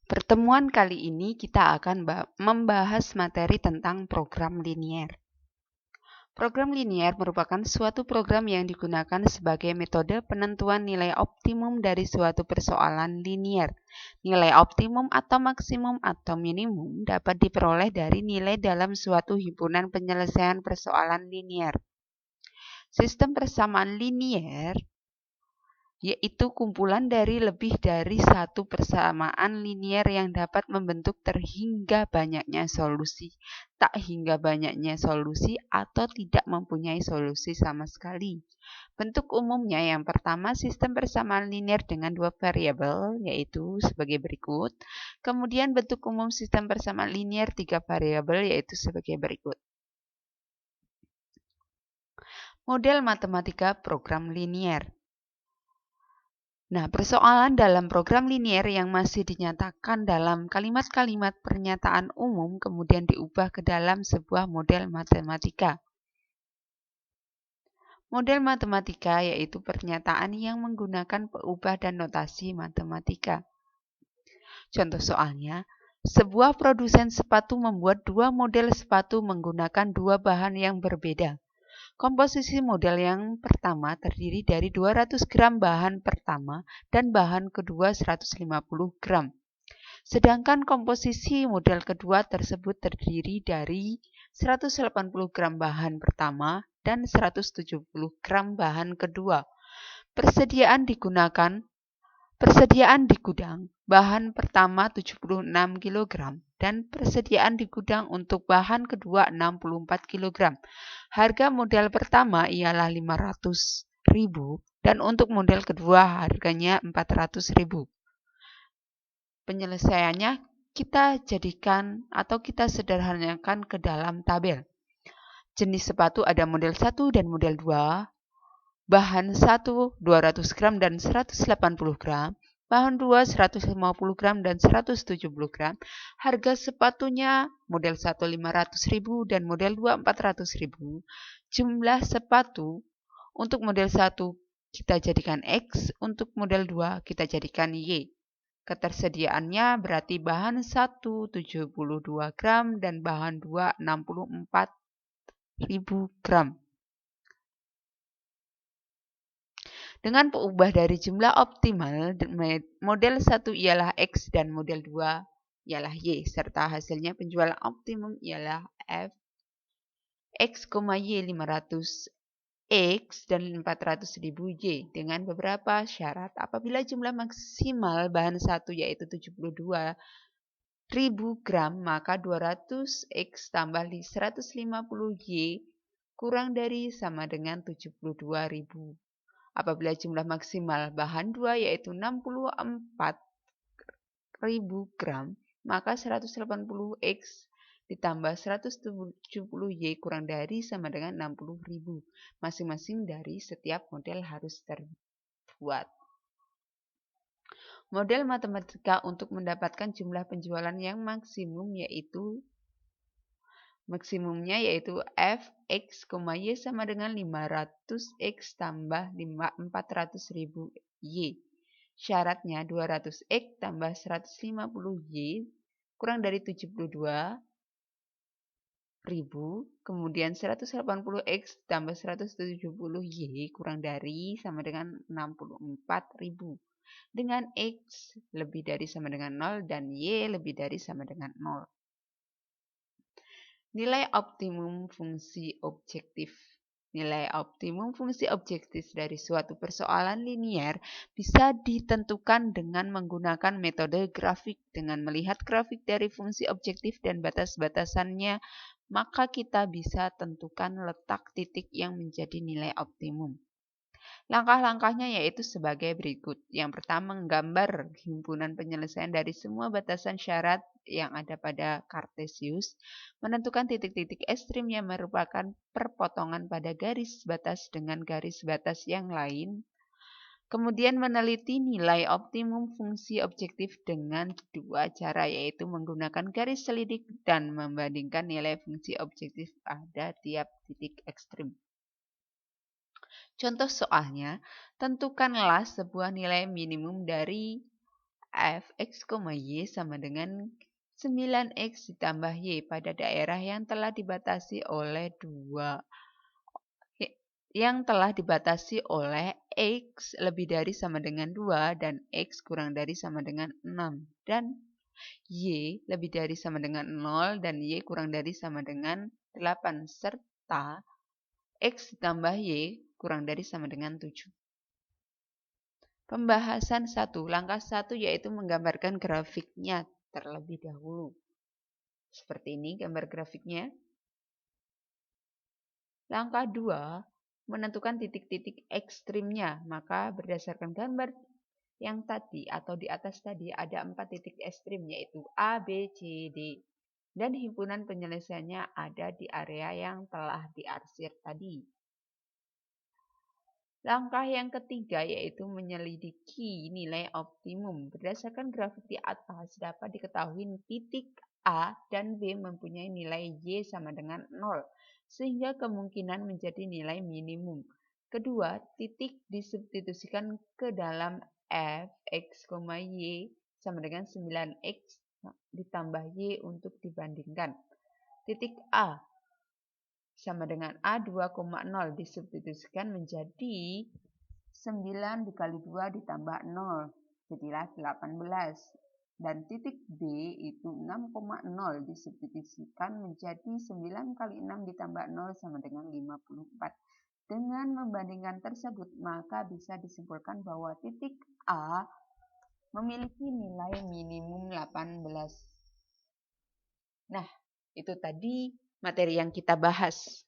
Pertemuan kali ini kita akan membahas materi tentang program linier. Program linier merupakan suatu program yang digunakan sebagai metode penentuan nilai optimum dari suatu persoalan linier. Nilai optimum atau maksimum atau minimum dapat diperoleh dari nilai dalam suatu himpunan penyelesaian persoalan linier. Sistem persamaan linier yaitu kumpulan dari lebih dari satu persamaan linier yang dapat membentuk terhingga banyaknya solusi, tak hingga banyaknya solusi, atau tidak mempunyai solusi sama sekali. Bentuk umumnya yang pertama sistem persamaan linier dengan dua variabel, yaitu sebagai berikut. Kemudian bentuk umum sistem persamaan linier tiga variabel, yaitu sebagai berikut. Model matematika program linier. Nah, persoalan dalam program linier yang masih dinyatakan dalam kalimat-kalimat pernyataan umum kemudian diubah ke dalam sebuah model matematika. Model matematika yaitu pernyataan yang menggunakan peubah dan notasi matematika. Contoh soalnya, sebuah produsen sepatu membuat dua model sepatu menggunakan dua bahan yang berbeda. Komposisi model yang pertama terdiri dari 200 gram bahan pertama dan bahan kedua 150 gram. Sedangkan komposisi model kedua tersebut terdiri dari 180 gram bahan pertama dan 170 gram bahan kedua. Persediaan di gudang bahan pertama 76 kg dan persediaan di gudang untuk bahan kedua 64 kg. Harga model pertama ialah 500.000 dan untuk model kedua harganya 400.000. Penyelesaiannya kita jadikan atau kita sederhanakan ke dalam tabel. Jenis sepatu ada model 1 dan model 2. Bahan 1 200 gram dan 180 gram, bahan 2 150 gram dan 170 gram. Harga sepatunya model 1 500.000 dan model 2 400.000. Jumlah sepatu untuk model 1 kita jadikan X, untuk model 2 kita jadikan Y. Ketersediaannya berarti bahan 1 72 gram dan bahan 2 64.000 gram. Dengan peubah dari jumlah optimal, model 1 ialah X dan model 2 ialah Y, serta hasilnya penjualan optimum ialah F, X, Y 500 X dan 400.000 Y dengan beberapa syarat. Apabila jumlah maksimal bahan 1 yaitu 72.000 gram, maka 200 X tambah 150 Y kurang dari sama dengan 72.000. Apabila jumlah maksimal bahan 2 yaitu 64.000 gram, maka 180 X ditambah 170 Y kurang dari sama dengan 60.000. Masing-masing dari setiap model harus terbuat. Model matematika untuk mendapatkan jumlah penjualan yang maksimumnya yaitu F, X, Y sama dengan 500 X tambah 400.000 Y. Syaratnya 200 X tambah 150 Y kurang dari 72.000, kemudian 180 X tambah 170 Y kurang dari sama dengan 64.000. Dengan X lebih dari sama dengan 0 dan Y lebih dari sama dengan 0. Nilai optimum fungsi objektif. Nilai optimum fungsi objektif dari suatu persoalan linier bisa ditentukan dengan menggunakan metode grafik. Dengan melihat grafik dari fungsi objektif dan batas-batasannya, maka kita bisa tentukan letak titik yang menjadi nilai optimum. Langkah-langkahnya yaitu sebagai berikut. Yang pertama, menggambar himpunan penyelesaian dari semua batasan syarat yang ada pada Kartesius. Menentukan titik-titik ekstrim yang merupakan perpotongan pada garis batas dengan garis batas yang lain. Kemudian meneliti nilai optimum fungsi objektif dengan dua cara, yaitu menggunakan garis selidik dan membandingkan nilai fungsi objektif pada tiap titik ekstrim. Contoh soalnya, tentukanlah sebuah nilai minimum dari fx, y sama dengan 9x ditambah y pada daerah yang telah dibatasi oleh x lebih dari sama dengan 2 dan x kurang dari sama dengan 6 dan y lebih dari sama dengan 0 dan y kurang dari sama dengan 8 serta x ditambah y kurang dari sama dengan 7. Pembahasan 1. Langkah 1 yaitu menggambarkan grafiknya terlebih dahulu. Seperti ini gambar grafiknya. Langkah 2, menentukan titik-titik ekstrimnya. Maka berdasarkan gambar yang tadi atau di atas tadi ada 4 titik ekstrim yaitu A, B, C, D. Dan himpunan penyelesaiannya ada di area yang telah diarsir tadi. Langkah yang ketiga yaitu menyelidiki nilai optimum. Berdasarkan grafik di atas dapat diketahui titik A dan B mempunyai nilai Y sama dengan 0, sehingga kemungkinan menjadi nilai minimum. Kedua, titik disubstitusikan ke dalam f, x, y sama dengan 9x ditambah y untuk dibandingkan. Titik A sama dengan A 2,0 disubstitusikan menjadi 9 dikali 2 ditambah 0, jadilah 18. Dan titik B itu 6,0 disubstitusikan menjadi 9 kali 6 ditambah 0 sama dengan 54. Dengan membandingkan tersebut, maka bisa disimpulkan bahwa titik A memiliki nilai minimum 18. Nah, itu tadi materi yang kita bahas.